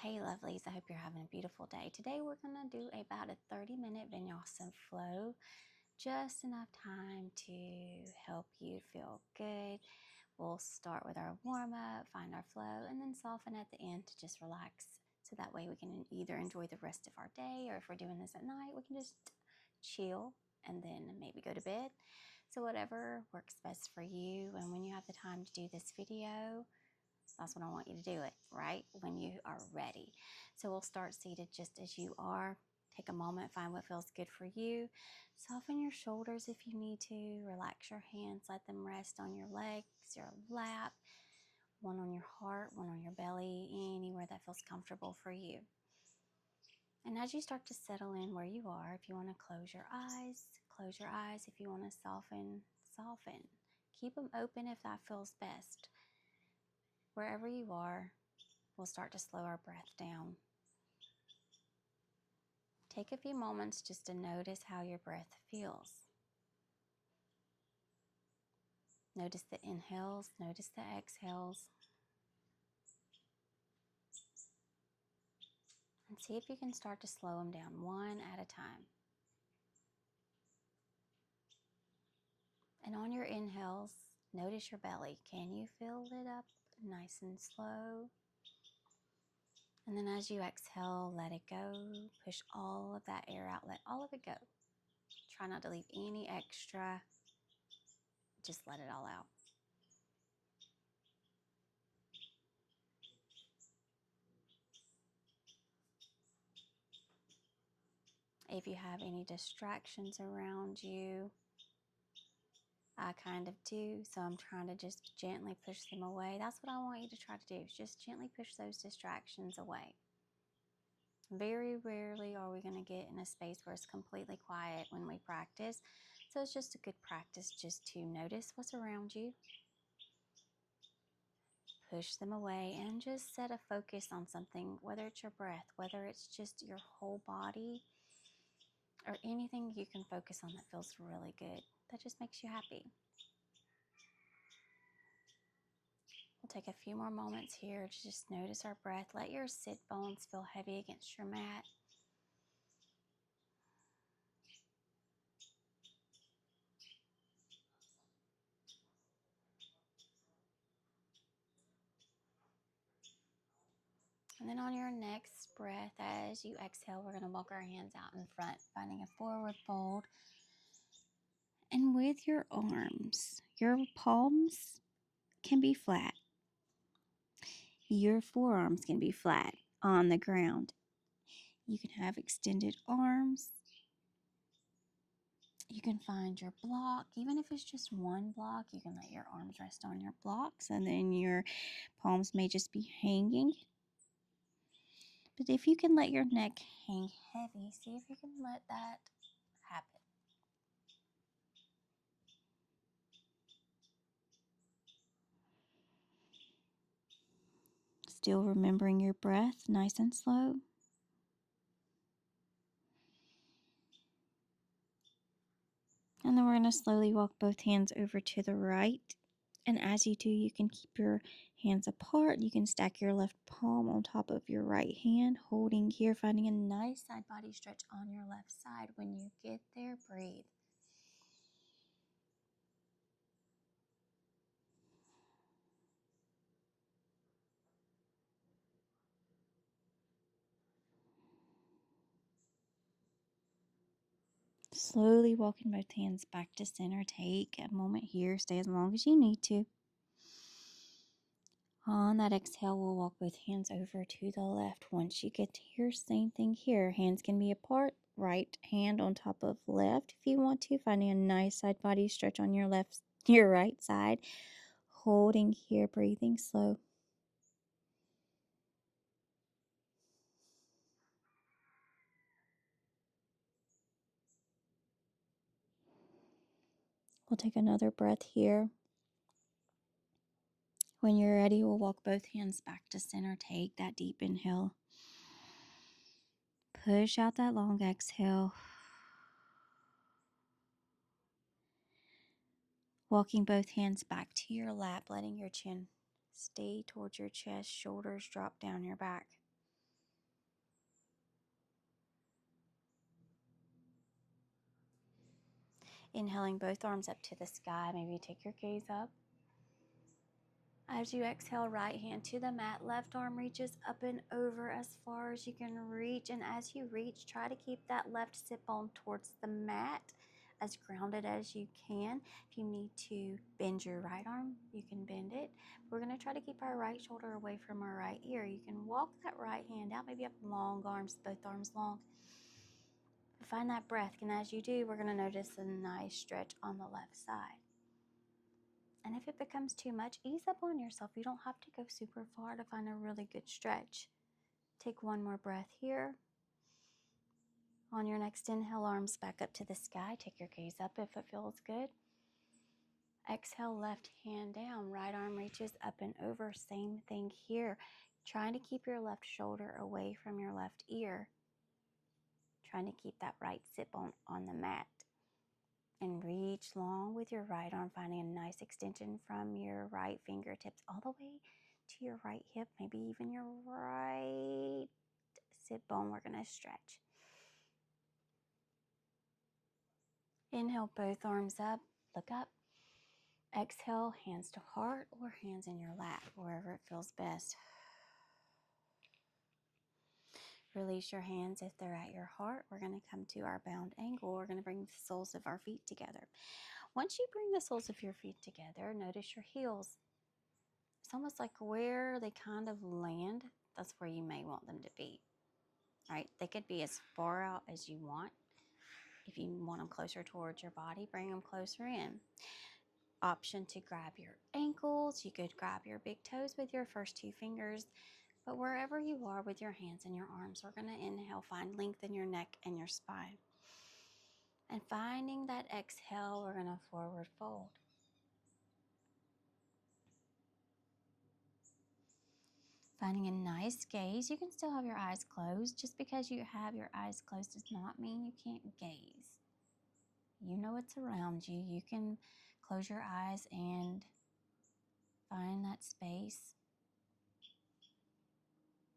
Hey lovelies, I hope you're having a beautiful day. Today we're going to do about a 30-minute Vinyasa Flow, just enough time to help you feel good. We'll start with our warm-up, find our flow, and then soften at the end to just relax. So that way we can either enjoy the rest of our day, or if we're doing this at night, we can just chill and then maybe go to bed. So whatever works best for you. And when you have the time to do this video, that's when I want you to do it, right? When you are ready. So we'll start seated just as you are. Take a moment, find what feels good for you. Soften your shoulders if you need to. Relax your hands, let them rest on your legs, your lap, one on your heart, one on your belly, anywhere that feels comfortable for you. And as you start to settle in where you are, if you want to close your eyes, close your eyes. If you want to soften, soften. Keep them open if that feels best. Wherever you are, we'll start to slow our breath down. Take a few moments just to notice how your breath feels. Notice the inhales, notice the exhales. And see if you can start to slow them down one at a time. And on your inhales, notice your belly. Can you fill it up nice and slow? And then as you exhale, let it go. Push all of that air out. Let all of it go. Try not to leave any extra. Just let it all out. If you have any distractions around you, I kind of do, so I'm trying to just gently push them away. That's what I want you to try to do, is just gently push those distractions away. Very rarely are we going to get in a space where it's completely quiet when we practice, so it's just a good practice just to notice what's around you, push them away, and just set a focus on something, whether it's your breath, whether it's just your whole body, or anything you can focus on that feels really good, that just makes you happy. We'll take a few more moments here to just notice our breath. Let your sit bones feel heavy against your mat. And then on your next breath, as you exhale, we're going to walk our hands out in front, finding a forward fold. And with your arms, your palms can be flat. Your forearms can be flat on the ground. You can have extended arms. You can find your block. Even if it's just one block, you can let your arms rest on your blocks, and then your palms may just be hanging. But if you can let your neck hang heavy, see if you can let that happen. Still remembering your breath, nice and slow. And then we're going to slowly walk both hands over to the right. And as you do, you can keep your hands apart. You can stack your left palm on top of your right hand, holding here, finding a nice side body stretch on your left side. When you get there, breathe. Slowly walking both hands back to center. Take a moment here. Stay as long as you need to. On that exhale, we'll walk both hands over to the left. Once you get here, same thing here. Hands can be apart. Right hand on top of left if you want to. Finding a nice side body stretch on your right side. Holding here, breathing slow. We'll take another breath here. When you're ready, we'll walk both hands back to center. Take that deep inhale. Push out that long exhale. Walking both hands back to your lap, letting your chin stay towards your chest, shoulders drop down your back. Inhaling both arms up to the sky. Maybe take your gaze up. As you exhale, right hand to the mat, left arm reaches up and over as far as you can reach. And as you reach, try to keep that left sit bone towards the mat, as grounded as you can. If you need to bend your right arm, you can bend it. We're going to try to keep our right shoulder away from our right ear. You can walk that right hand out, maybe have long arms, both arms long. Find that breath, and as you do, we're going to notice a nice stretch on the left side. And if it becomes too much, ease up on yourself. You don't have to go super far to find a really good stretch. Take one more breath here. On your next inhale, arms back up to the sky. Take your gaze up if it feels good. Exhale, left hand down. Right arm reaches up and over. Same thing here. Trying to keep your left shoulder away from your left ear. Trying to keep that right sit bone on the mat. And reach long with your right arm, finding a nice extension from your right fingertips all the way to your right hip, maybe even your right sit bone. We're going to stretch. Inhale, both arms up, look up. Exhale, hands to heart or hands in your lap, wherever it feels best. Release your hands if they're at your heart. We're going to come to our bound angle. We're going to bring the soles of our feet together. Once you bring the soles of your feet together, notice your heels. It's almost like where they kind of land, that's where you may want them to be, right? They could be as far out as you want. If you want them closer towards your body, bring them closer in. Option to grab your ankles. You could grab your big toes with your first two fingers, but wherever you are with your hands and your arms, we're going to inhale, find length in your neck and your spine. And finding that exhale, we're going to forward fold. Finding a nice gaze. You can still have your eyes closed. Just because you have your eyes closed does not mean you can't gaze. You know what's around you. You can close your eyes and find that space.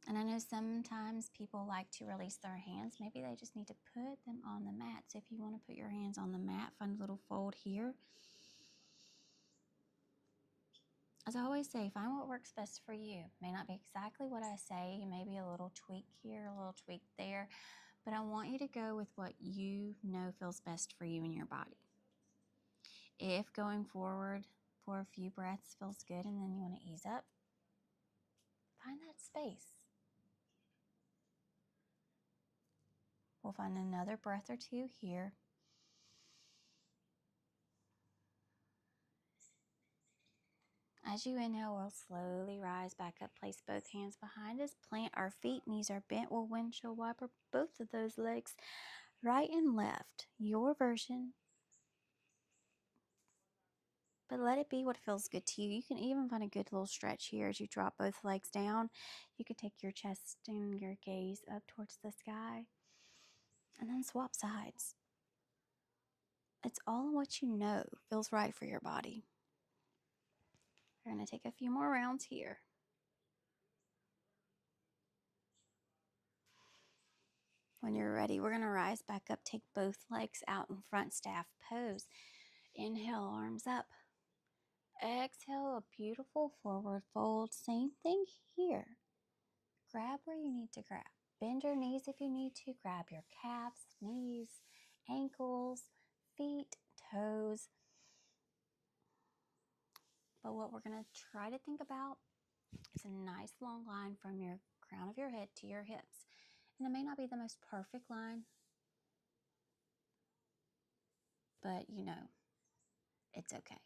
And I know sometimes people like to release their hands. Maybe they just need to put them on the mat. So if you want to put your hands on the mat, find a little fold here. As I always say, find what works best for you. May not be exactly what I say, maybe a little tweak here, a little tweak there, but I want you to go with what you know feels best for you and your body. If going forward for a few breaths feels good and then you want to ease up, find that space. We'll find another breath or two here. As you inhale, we'll slowly rise back up, place both hands behind us, plant our feet, knees are bent. We'll windshield wiper both of those legs, right and left, your version. But let it be what feels good to you. You can even find a good little stretch here as you drop both legs down. You can take your chest and your gaze up towards the sky, and then swap sides. It's all in what you know feels right for your body. We're going to take a few more rounds here. When you're ready, we're going to rise back up, take both legs out in front staff pose. Inhale, arms up. Exhale, a beautiful forward fold. Same thing here. Grab where you need to grab. Bend your knees if you need to. Grab your calves, knees, ankles, feet, toes. But what we're going to try to think about is a nice long line from your crown of your head to your hips. And it may not be the most perfect line, but you know, it's okay.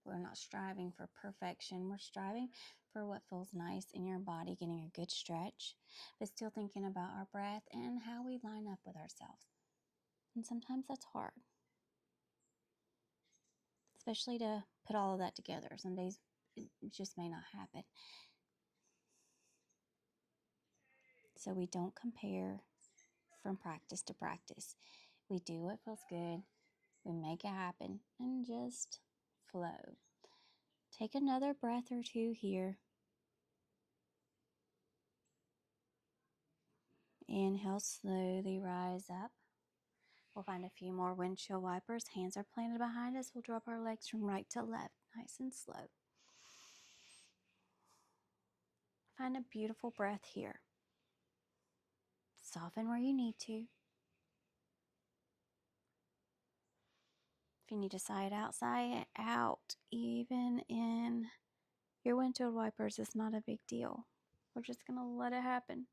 We're not striving for perfection. We're striving for what feels nice in your body, getting a good stretch, but still thinking about our breath and how we line up with ourselves. And sometimes that's hard, especially to put all of that together. Some days it just may not happen. So we don't compare from practice to practice. We do what feels good. We make it happen and just flow. Take another breath or two here. Inhale, slowly rise up. We'll find a few more windshield wipers. Hands are planted behind us. We'll drop our legs from right to left, nice and slow. Find a beautiful breath here. Soften where you need to. If you need to sigh it out, sigh it out. Even in your windshield wipers, it's not a big deal. We're just going to let it happen.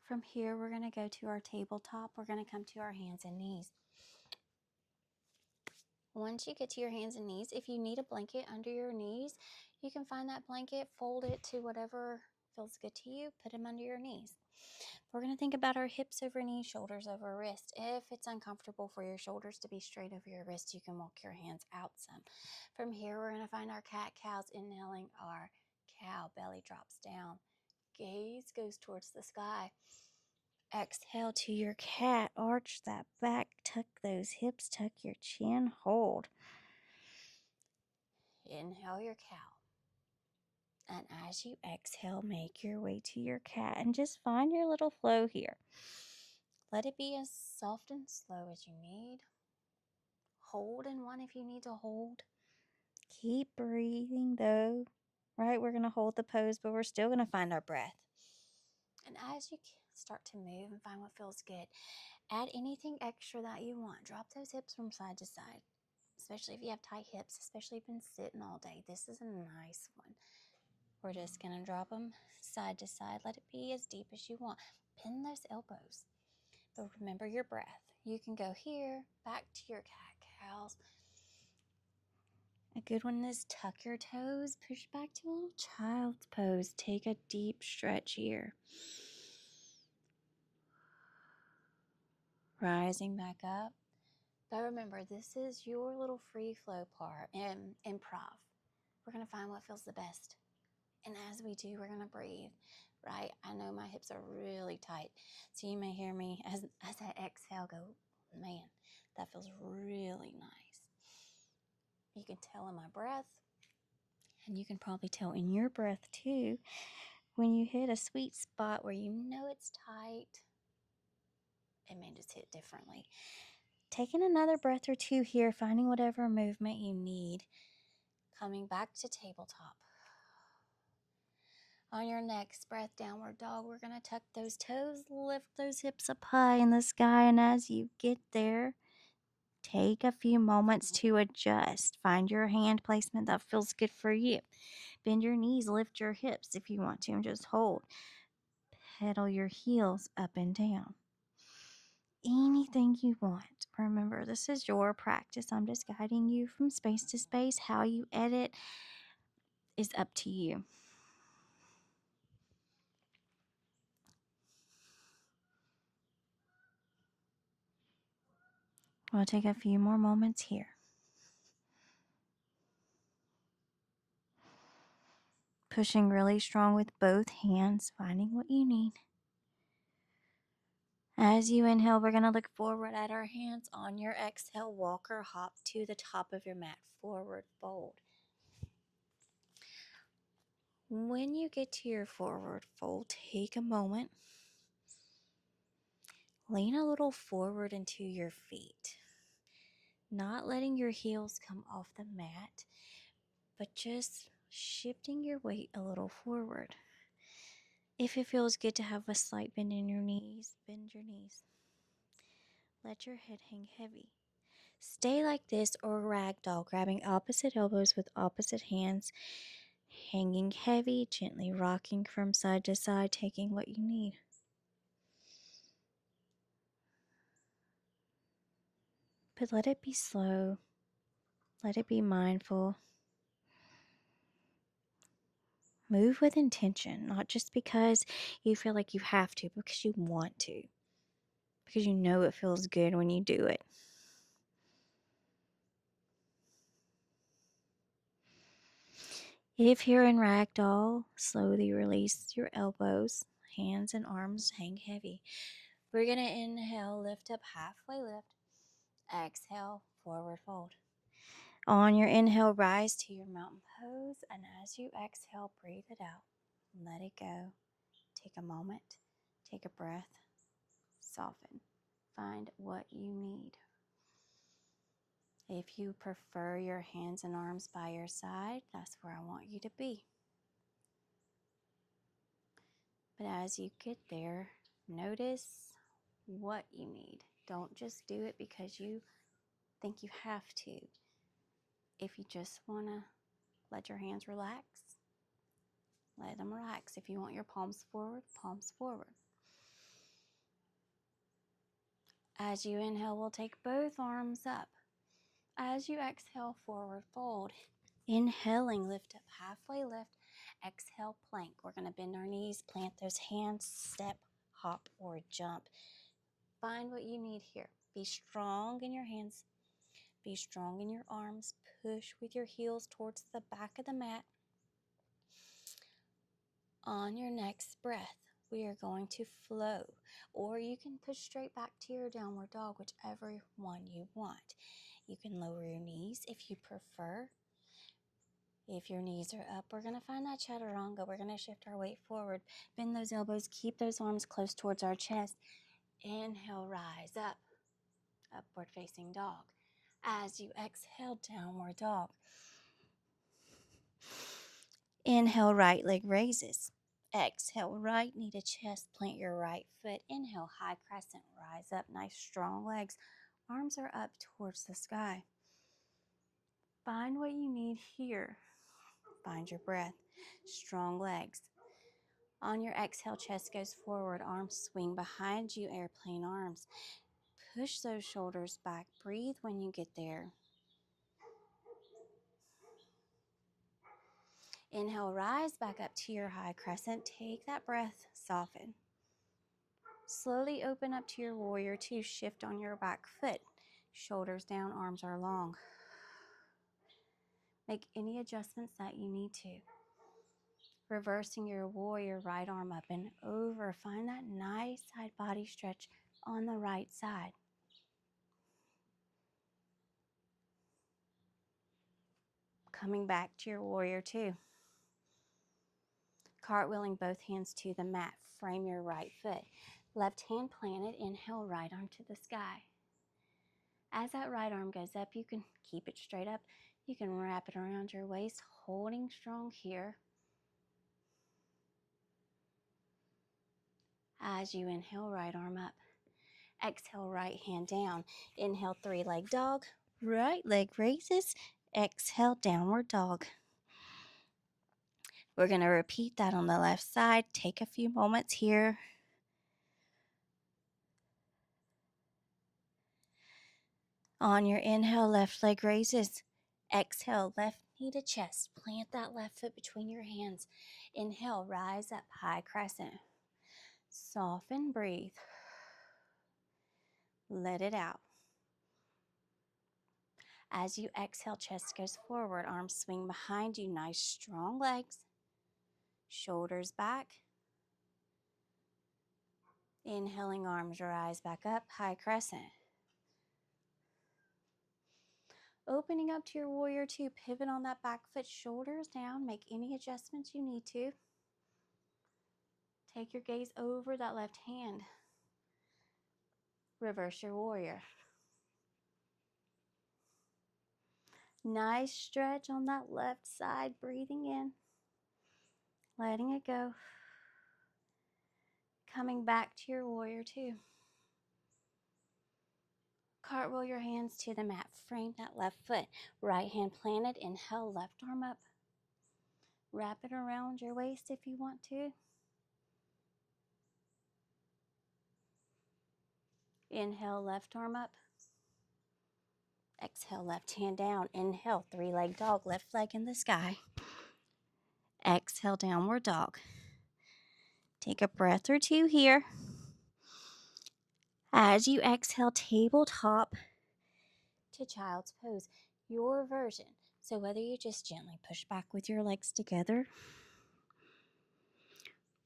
From here, we're going to go to our tabletop. We're going to come to our hands and knees. Once you get to your hands and knees, if you need a blanket under your knees, you can find that blanket, fold it to whatever feels good to you, put them under your knees. We're going to think about our hips over knees, shoulders over wrist. If it's uncomfortable for your shoulders to be straight over your wrist, you can walk your hands out some. From here, we're going to find our cat-cows, inhaling our cow, belly drops down, gaze goes towards the sky. Exhale to your cat, arch that back, tuck those hips, tuck your chin, hold. Inhale your cow. And as you exhale, make your way to your cat and just find your little flow here. Let it be as soft and slow as you need. Hold in one if you need to hold. Keep breathing though, right? We're going to hold the pose, but we're still going to find our breath. And as you start to move and find what feels good, add anything extra that you want. Drop those hips from side to side, especially if you have tight hips, especially if you've been sitting all day. This is a nice one. We're just going to drop them side to side. Let it be as deep as you want. Pin those elbows, but remember your breath. You can go here, back to your cat-cows. A good one is tuck your toes, push back to a little child's pose. Take a deep stretch here. Rising back up. But remember, this is your little free flow part and improv. We're going to find what feels the best. And as we do, we're going to breathe, right? I know my hips are really tight. So you may hear me as I exhale go, man, that feels really nice. You can tell in my breath, and you can probably tell in your breath too, when you hit a sweet spot where you know it's tight, it may just hit differently. Taking another breath or two here, finding whatever movement you need. Coming back to tabletop. On your next breath, downward dog, we're going to tuck those toes, lift those hips up high in the sky, and as you get there, take a few moments to adjust. Find your hand placement that feels good for you. Bend your knees, lift your hips if you want to, and just hold. Pedal your heels up and down. Anything you want. Remember, this is your practice. I'm just guiding you from space to space. How you edit is up to you. We'll take a few more moments here. Pushing really strong with both hands, finding what you need. As you inhale, we're going to look forward at our hands. On your exhale, walk or hop to the top of your mat, forward fold. When you get to your forward fold, take a moment. Lean a little forward into your feet. Not letting your heels come off the mat, but just shifting your weight a little forward. If it feels good to have a slight bend in your knees, bend your knees. Let your head hang heavy. Stay like this or ragdoll, grabbing opposite elbows with opposite hands, hanging heavy, gently rocking from side to side, taking what you need. But let it be slow. Let it be mindful. Move with intention, not just because you feel like you have to, but because you want to. Because you know it feels good when you do it. If you're in ragdoll, slowly release your elbows, hands and arms hang heavy. We're going to inhale, lift up, halfway lift. Exhale, forward fold. On your inhale, rise to your mountain pose. And as you exhale, breathe it out. Let it go. Take a moment. Take a breath, soften. Find what you need. If you prefer your hands and arms by your side, that's where I want you to be. But as you get there, notice what you need. Don't just do it because you think you have to. If you just want to let your hands relax, let them relax. If you want your palms forward, palms forward. As you inhale, we'll take both arms up. As you exhale, forward fold. Inhaling, lift up, halfway lift. Exhale, plank. We're going to bend our knees, plant those hands, step, hop, or jump. Find what you need here. Be strong in your hands. Be strong in your arms. Push with your heels towards the back of the mat. On your next breath, we are going to flow, or you can push straight back to your downward dog, whichever one you want. You can lower your knees if you prefer. If your knees are up, we're going to find that chaturanga. We're going to shift our weight forward. Bend those elbows. Keep those arms close towards our chest. Inhale, rise up. Upward facing dog. As you exhale, downward dog. Inhale, right leg raises. Exhale, right knee to chest. Plant your right foot. Inhale, high crescent. Rise up. Nice strong legs. Arms are up towards the sky. Find what you need here. Find your breath. Strong legs. On your exhale, chest goes forward. Arms swing behind you. Airplane arms. Push those shoulders back. Breathe when you get there. Inhale, rise back up to your high crescent. Take that breath. Soften. Slowly open up to your warrior two. Shift on your back foot. Shoulders down, arms are long. Make any adjustments that you need to. Reversing your warrior, right arm up and over. Find that nice side body stretch on the right side. Coming back to your warrior two. Cartwheeling both hands to the mat. Frame your right foot. Left hand planted. Inhale, right arm to the sky. As that right arm goes up, you can keep it straight up. You can wrap it around your waist, holding strong here. As you inhale, right arm up. Exhale, right hand down. Inhale, three-leg dog. Right leg raises. Exhale, downward dog. We're going to repeat that on the left side. Take a few moments here. On your inhale, left leg raises. Exhale, left knee to chest. Plant that left foot between your hands. Inhale, rise up, high crescent. Soften, breathe. Let it out. As you exhale, chest goes forward. Arms swing behind you. Nice, strong legs. Shoulders back. Inhaling, arms rise back up, high crescent. Opening up to your warrior two. Pivot on that back foot, shoulders down. Make any adjustments you need to. Take your gaze over that left hand. Reverse your warrior. Nice stretch on that left side. Breathing in. Letting it go. Coming back to your warrior two. Cartwheel your hands to the mat. Frame that left foot. Right hand planted. Inhale, left arm up. Wrap it around your waist if you want to. Inhale, left arm up. Exhale, left hand down. Inhale, three-leg dog, left leg in the sky. Exhale, downward dog. Take a breath or two here. As you exhale, tabletop to child's pose, your version. So whether you just gently push back with your legs together,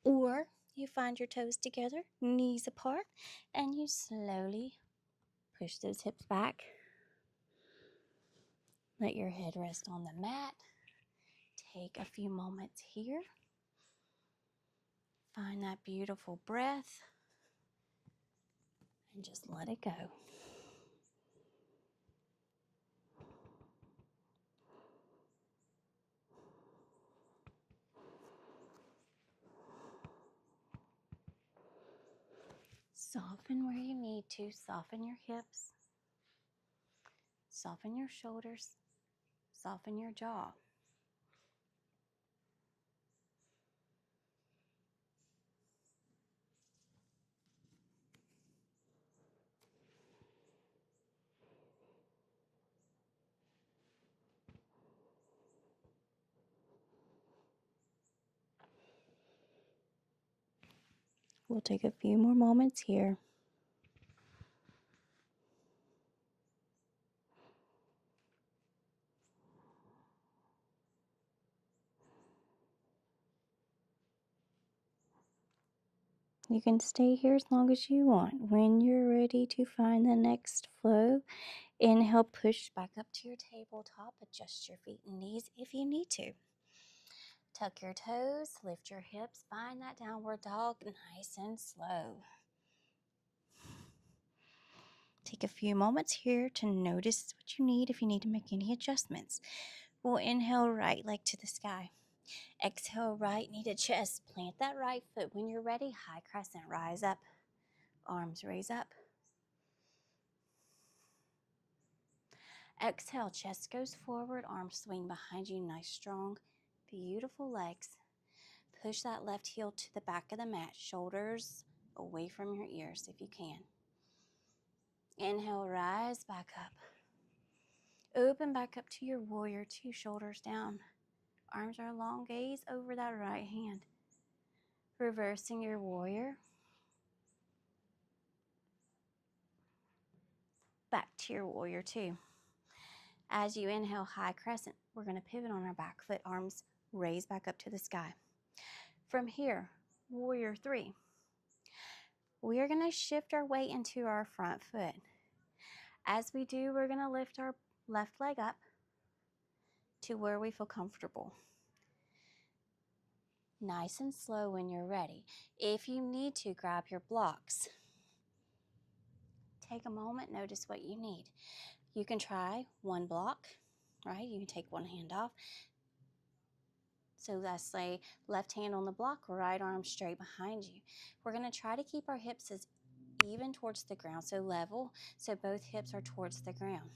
or you find your toes together, knees apart, and you slowly push those hips back. Let your head rest on the mat. Take a few moments here. Find that beautiful breath. and just let it go. Soften where you need to. Soften your hips. Soften your shoulders. Soften your jaw. We'll take a few more moments here. You can stay here as long as you want. When you're ready to find the next flow, inhale, push back up to your tabletop. Adjust your feet and knees if you need to. Tuck your toes, lift your hips, find that downward dog nice and slow. Take a few moments here to notice what you need if you need to make any adjustments. We'll inhale, right leg to the sky. Exhale, right knee to chest. Plant that right foot. When you're ready, high crescent, rise up. Arms raise up. Exhale, chest goes forward, arms swing behind you, nice, strong, beautiful legs. Push that left heel to the back of the mat, shoulders away from your ears if you can. Inhale, rise back up. Open back up to your warrior two, shoulders down. Arms are long, gaze over that right hand. Reversing your warrior. Back to your warrior two. As you inhale, high crescent, we're going to pivot on our back foot, arms raise back up to the sky. From here, warrior three. We are going to shift our weight into our front foot. As we do, we're going to lift our left leg up to where we feel comfortable. Nice and slow when you're ready. If you need to, grab your blocks. Take a moment, notice what you need. You can try one block, right? You can take one hand off. So let's say left hand on the block, right arm straight behind you. We're going to try to keep our hips as even towards the ground, so level, so both hips are towards the ground.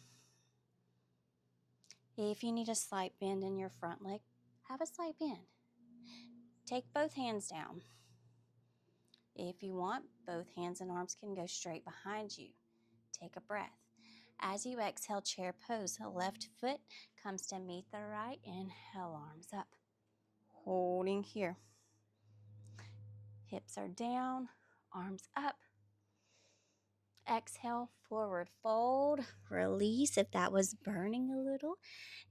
If you need a slight bend in your front leg, have a slight bend. Take both hands down. If you want, both hands and arms can go straight behind you. Take a breath. As you exhale, chair pose. The left foot comes to meet the right. Inhale, arms up. Holding here. Hips are down, arms up. Exhale, forward fold. Release if that was burning a little.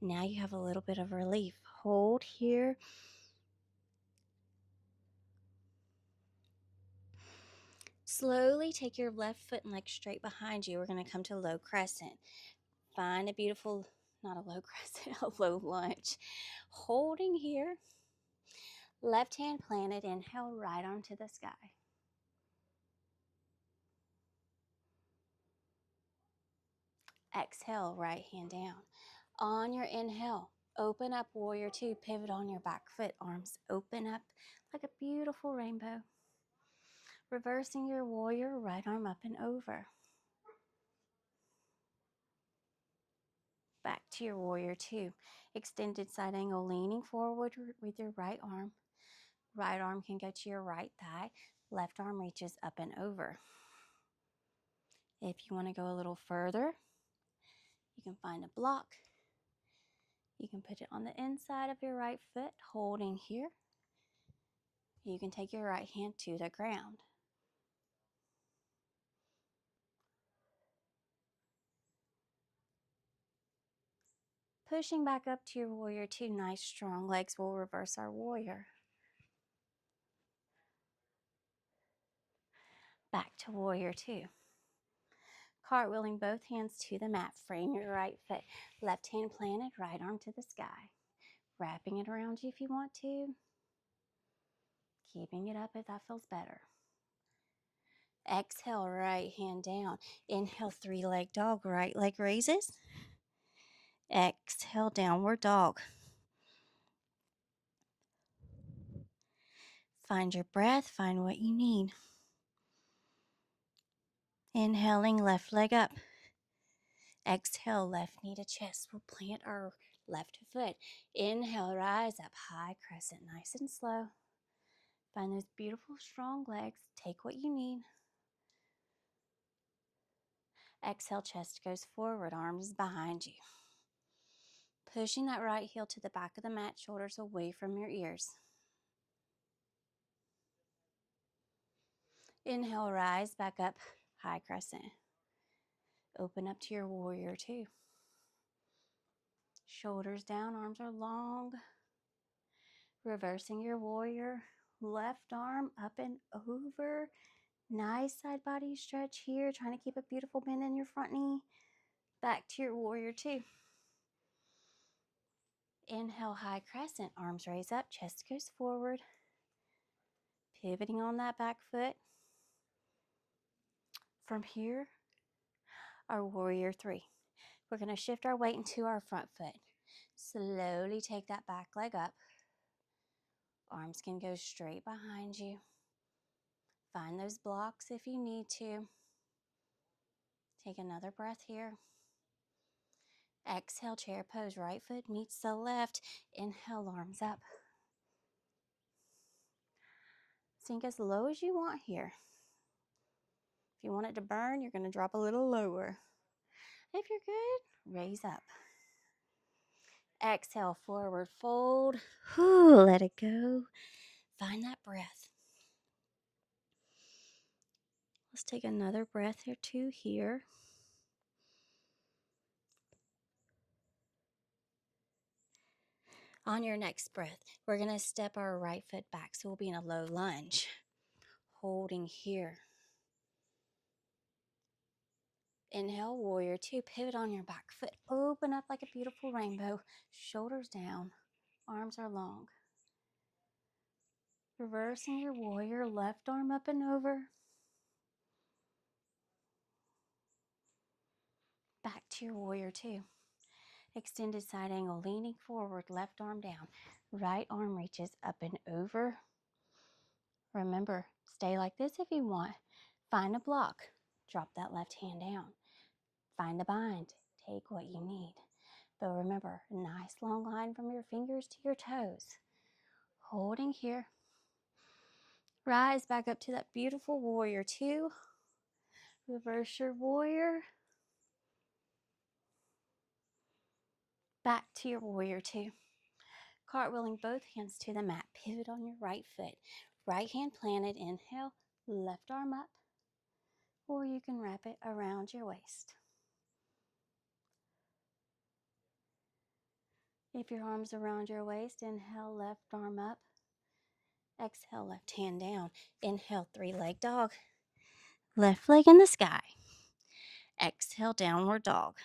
Now you have a little bit of relief. Hold here. Slowly take your left foot and leg straight behind you. We're going to come to low crescent. Find a beautiful, not a low crescent, a low lunge. Holding here. Left hand planted. Inhale, right arm to the sky. Exhale, right hand down. On your inhale, open up, warrior two. Pivot on your back foot. Arms open up like a beautiful rainbow. Reversing your warrior, right arm up and over. Back to your warrior two. Extended side angle, leaning forward with your right arm. Right arm can go to your right thigh. Left arm reaches up and over. If you want to go a little further, you can find a block. You can put it on the inside of your right foot, holding here. You can take your right hand to the ground. Pushing back up to your warrior two. Nice strong legs will reverse our warrior. Back to warrior two. Cartwheeling both hands to the mat. Frame your right foot. Left hand planted, right arm to the sky. Wrapping it around you if you want to. Keeping it up if that feels better. Exhale, right hand down. Inhale, three-leg dog, right leg raises. Exhale, downward dog. Find your breath, find what you need. Inhaling, left leg up. Exhale, left knee to chest. We'll plant our left foot. Inhale, rise up, high crescent, nice and slow. Find those beautiful, strong legs. Take what you need. Exhale, chest goes forward, arms behind you. Pushing that right heel to the back of the mat, shoulders away from your ears. Inhale, rise back up, high crescent. Open up to your warrior two. Shoulders down, arms are long. Reversing your warrior, left arm up and over. Nice side body stretch here, trying to keep a beautiful bend in your front knee. Back to your warrior two. Inhale, high crescent, arms raise up, chest goes forward. Pivoting on that back foot. From here, our warrior three. We're going to shift our weight into our front foot. Slowly take that back leg up. Arms can go straight behind you. Find those blocks if you need to. Take another breath here. Exhale, chair pose. Right foot meets the left. Inhale, arms up. Sink as low as you want here. If you want it to burn, you're going to drop a little lower. If you're good, raise up. Exhale, forward fold. Let it go. Find that breath. Let's take another breath or two here. On your next breath, we're going to step our right foot back. So we'll be in a low lunge. Holding here. Inhale, warrior two. Pivot on your back foot. Open up like a beautiful rainbow. Shoulders down. Arms are long. Reversing your warrior. Left arm up and over. Back to your warrior two. Extended side angle, leaning forward, left arm down. Right arm reaches up and over. Remember, stay like this if you want. Find a block. Drop that left hand down. Find a bind. Take what you need. But remember, nice long line from your fingers to your toes. Holding here. Rise back up to that beautiful warrior two. Reverse your warrior. Back to your warrior two. Cartwheeling both hands to the mat. Pivot on your right foot. Right hand planted. Inhale. Left arm up. Or you can wrap it around your waist. If your arm's around your waist, inhale, left arm up. Exhale, left hand down. Inhale, three-leg dog. Left leg in the sky. Exhale, downward dog.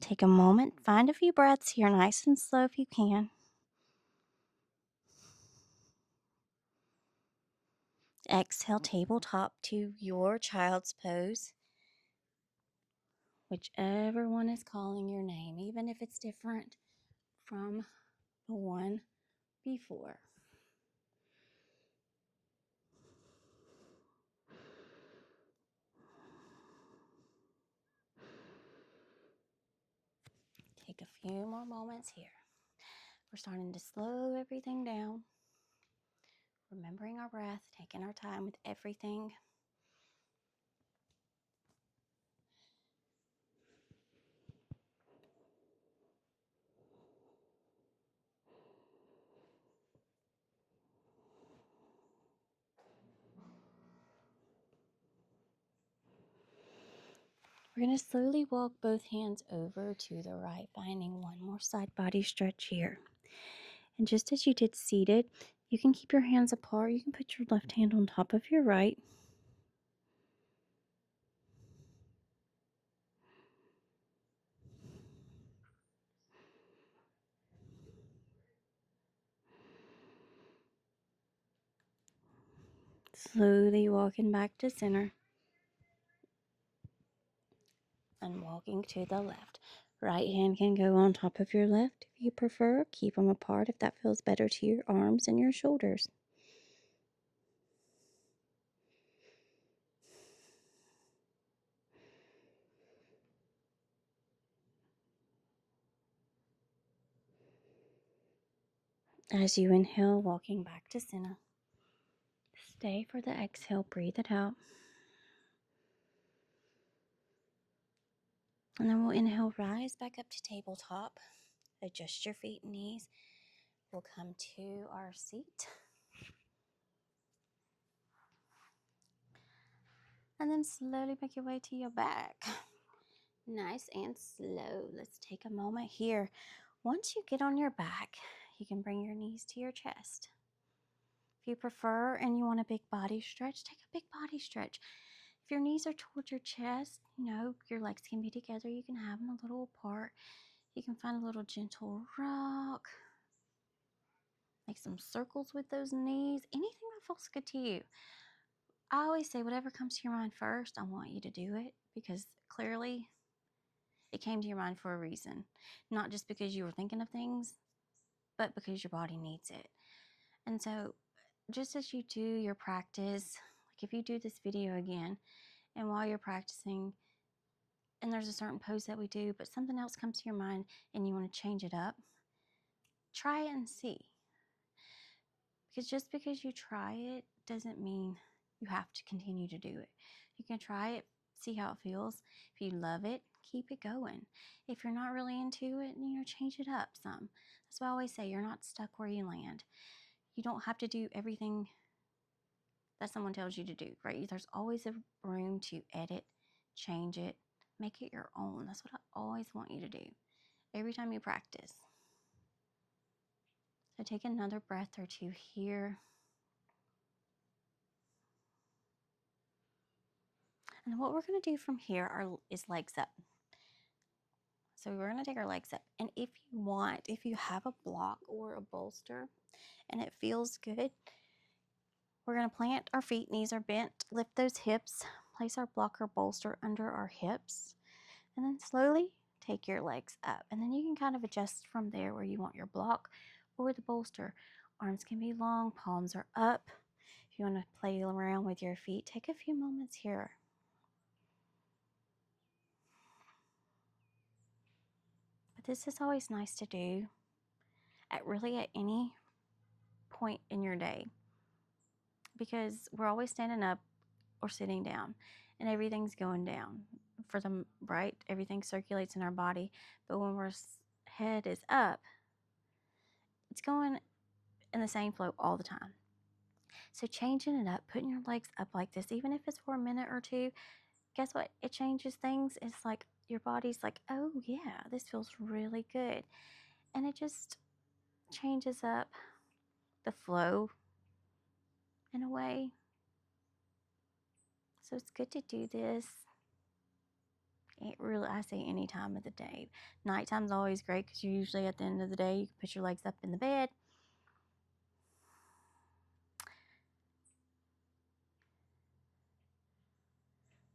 Take a moment, find a few breaths here, nice and slow if you can. Exhale, tabletop to your child's pose. Whichever one is calling your name, even if it's different from the one before. Take a few more moments here. We're starting to slow everything down. Remembering our breath, taking our time with everything. We're going to slowly walk both hands over to the right, finding one more side body stretch here. And just as you did seated, you can keep your hands apart. You can put your left hand on top of your right. Slowly walking back to center and walking to the left. Right hand can go on top of your left if you prefer. Keep them apart if that feels better to your arms and your shoulders. As you inhale, walking back to center. Stay for the exhale, breathe it out. And then we'll inhale, rise back up to tabletop. Adjust your feet and knees. We'll come to our seat. And then slowly make your way to your back. Nice and slow. Let's take a moment here. Once you get on your back, you can bring your knees to your chest. If you prefer and you want a big body stretch, take a big body stretch. If your knees are towards your chest, your legs can be together. You can have them a little apart. You can find a little gentle rock. Make some circles with those knees. Anything that feels good to you. I always say whatever comes to your mind first, I want you to do it because clearly it came to your mind for a reason. Not just because you were thinking of things, but because your body needs it. And so just as you do your practice, like if you do this video again, and while you're practicing, and there's a certain pose that we do, but something else comes to your mind and you want to change it up, try it and see. Because just because you try it doesn't mean you have to continue to do it. You can try it, see how it feels. If you love it, keep it going. If you're not really into it, change it up some. That's why I always say you're not stuck where you land. You don't have to do everything that someone tells you to do, right? There's always a room to edit, change it, make it your own. That's what I always want you to do every time you practice. So take another breath or two here. And what we're going to do from here is legs up. So we're going to take our legs up. And if you have a block or a bolster and it feels good, we're going to plant our feet, knees are bent, lift those hips, place our block or bolster under our hips, and then slowly take your legs up. And then you can kind of adjust from there where you want your block or the bolster. Arms can be long, palms are up. If you want to play around with your feet, take a few moments here. But this is always nice to do at any point in your day, because we're always standing up or sitting down and everything's going down for the right. Everything circulates in our body, but when our head is up, it's going in the same flow all the time. So changing it up, putting your legs up like this, even if it's for a minute or two, guess what? It changes things. It's like your body's like, oh yeah, this feels really good. And it just changes up the flow in a way. So it's good to do this. I say any time of the day. Nighttime's always great because you're usually at the end of the day, you can put your legs up in the bed.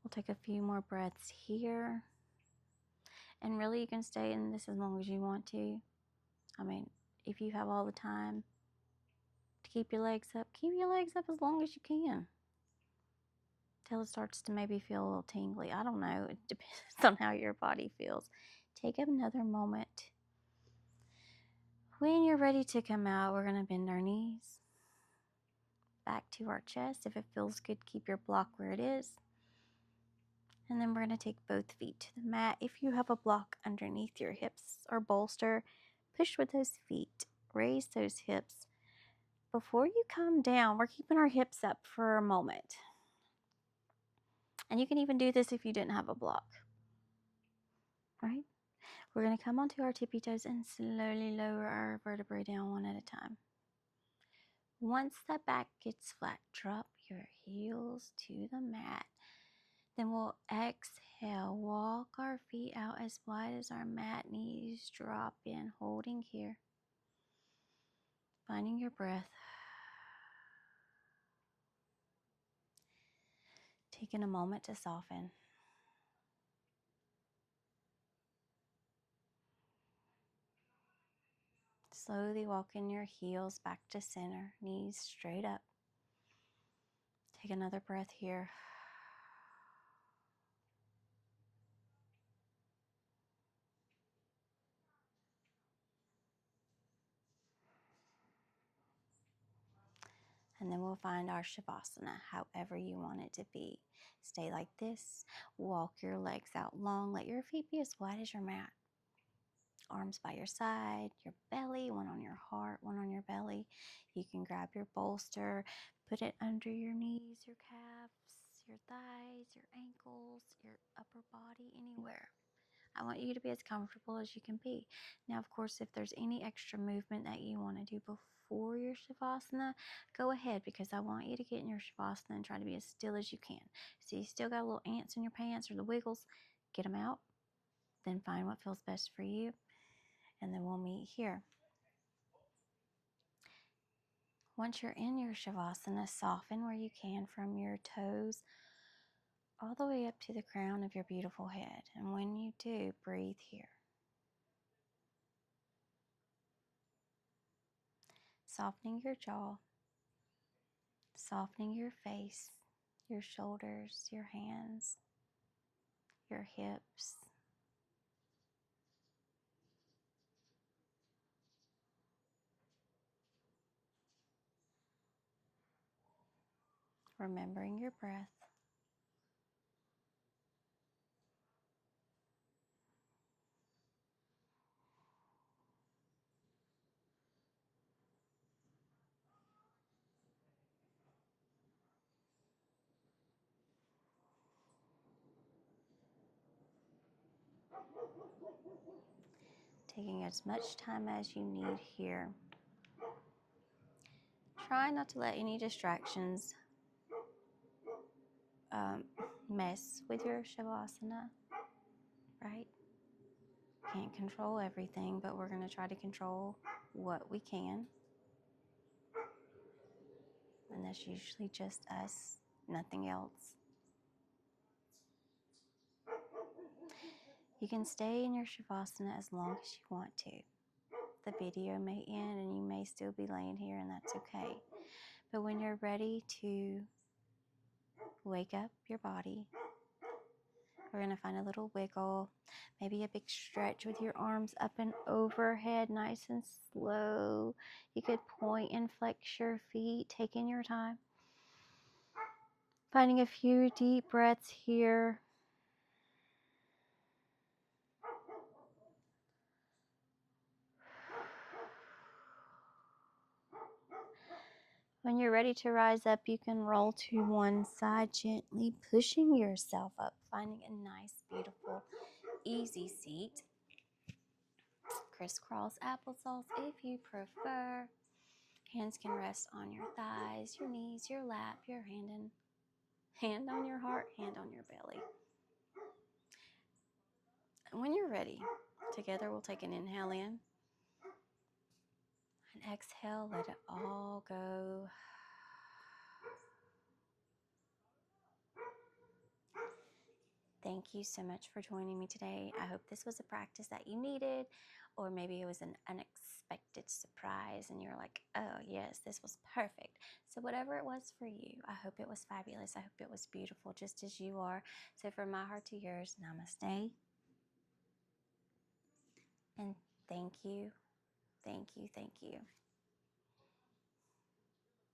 We'll take a few more breaths here. And really you can stay in this as long as you want to. I mean, if you have all the time to keep your legs up as long as you can. Till it starts to maybe feel a little tingly. I don't know. It depends on how your body feels. Take another moment. When you're ready to come out, we're going to bend our knees back to our chest. If it feels good, keep your block where it is. And then we're going to take both feet to the mat. If you have a block underneath your hips or bolster, push with those feet. Raise those hips. Before you come down, we're keeping our hips up for a moment. And you can even do this if you didn't have a block. Right? We're going to come onto our tippy toes and slowly lower our vertebrae down one at a time. Once the back gets flat, drop your heels to the mat. Then we'll exhale, walk our feet out as wide as our mat, knees drop in, holding here. Finding your breath. Taking a moment to soften. Slowly walking your heels back to center, knees straight up. Take another breath here. And then we'll find our Shavasana, however you want it to be. Stay like this. Walk your legs out long. Let your feet be as wide as your mat. Arms by your side, your belly, one on your heart, one on your belly. You can grab your bolster, put it under your knees, your calves, your thighs, your ankles, your upper body, anywhere. I want you to be as comfortable as you can be. Now, of course, if there's any extra movement that you want to do before your Shavasana, go ahead, because I want you to get in your Shavasana and try to be as still as you can. So you still got little ants in your pants or the wiggles, get them out. Then find what feels best for you. And then we'll meet here. Once you're in your Shavasana, soften where you can from your toes all the way up to the crown of your beautiful head. And when you do, breathe here. Softening your jaw, softening your face, your shoulders, your hands, your hips. Remembering your breath. Taking as much time as you need here. Try not to let any distractions mess with your Shavasana, right? Can't control everything, but we're going to try to control what we can. And that's usually just us, nothing else. You can stay in your Shavasana as long as you want to. The video may end and you may still be laying here, and that's okay. But when you're ready to wake up your body, we're going to find a little wiggle, maybe a big stretch with your arms up and overhead, nice and slow. You could point and flex your feet, taking your time. Finding a few deep breaths here. When you're ready to rise up, you can roll to one side, gently pushing yourself up, finding a nice, beautiful, easy seat. Crisscross applesauce if you prefer. Hands can rest on your thighs, your knees, your lap, your hand on your heart, hand on your belly. And when you're ready, together we'll take an inhale in. And exhale, let it all go. Thank you so much for joining me today. I hope this was a practice that you needed, or maybe it was an unexpected surprise and you're like, oh yes, this was perfect. So whatever it was for you, I hope it was fabulous. I hope it was beautiful, just as you are. So from my heart to yours, namaste. And thank you, thank you, thank you.